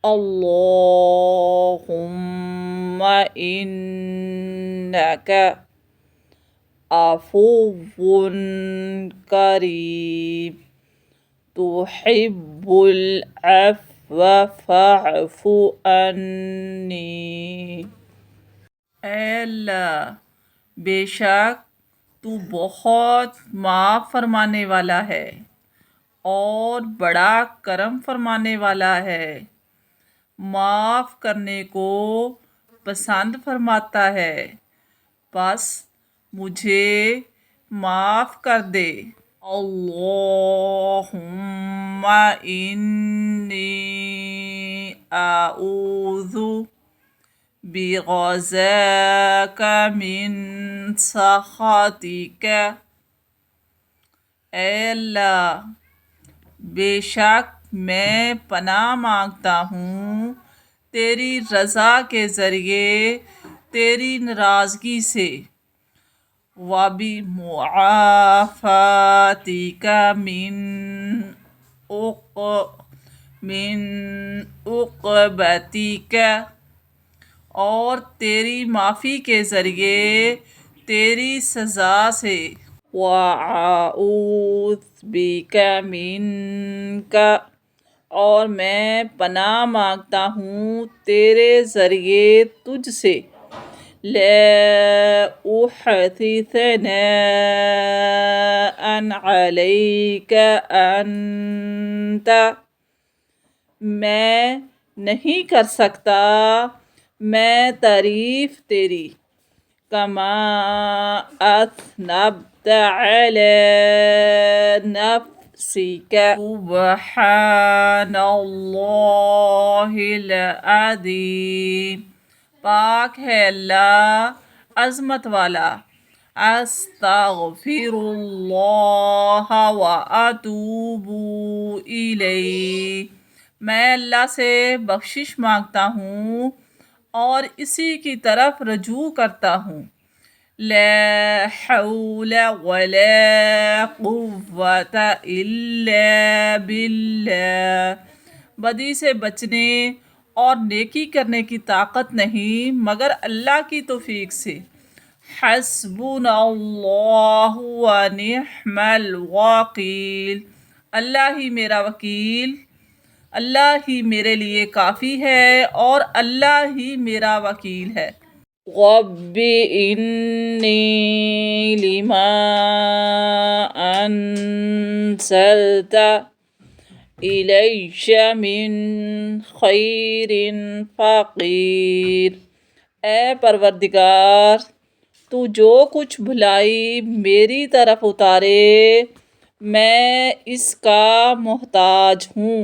اللهم إنك عفو كريم تحب العفو فاعف عني۔ اے اللہ، بے شک تو بہت معاف فرمانے والا ہے اور بڑا کرم فرمانے والا ہے، معاف کرنے کو پسند فرماتا ہے، بس مجھے معاف کر دے۔ اللہم انی اعوذ بغضبک من سخطک۔ اے اللہ، بے شک میں پناہ مانگتا ہوں تیری رضا کے ذریعے تیری ناراضگی سے، وَبِمُعَافَاتِكَ مِنْ عُقُوبَتِكَ، اور تیری معافی کے ذریعے تیری سزا سے، وَأَعُوذُ بِكَ مِنْكَ، اور میں پناہ مانگتا ہوں تیرے ذریعے تجھ سے، لا احصی ثناء علیک انت، میں نہیں کر سکتا میں تعریف تیری، کما اثنبت علی نفسک، سبحان اللہ العظیم، پاک ہے اللہ عظمت والا، استغفر اللہ واتوب الیہ، میں اللہ سے بخشش مانگتا ہوں اور اسی کی طرف رجوع کرتا ہوں، لا حول ولا قوة الا باللہ، بدی سے بچنے اور نیکی کرنے کی طاقت نہیں مگر اللہ کی توفیق سے، حسبنا اللہ ونعم الوکیل، اللہ ہی میرا وکیل، اللہ ہی میرے لیے کافی ہے اور اللہ ہی میرا وکیل ہے۔ رب انی لما انزلت الی من خیر فقیر، اے پروردگار تو جو کچھ بھلائی میری طرف اتارے میں اس کا محتاج ہوں۔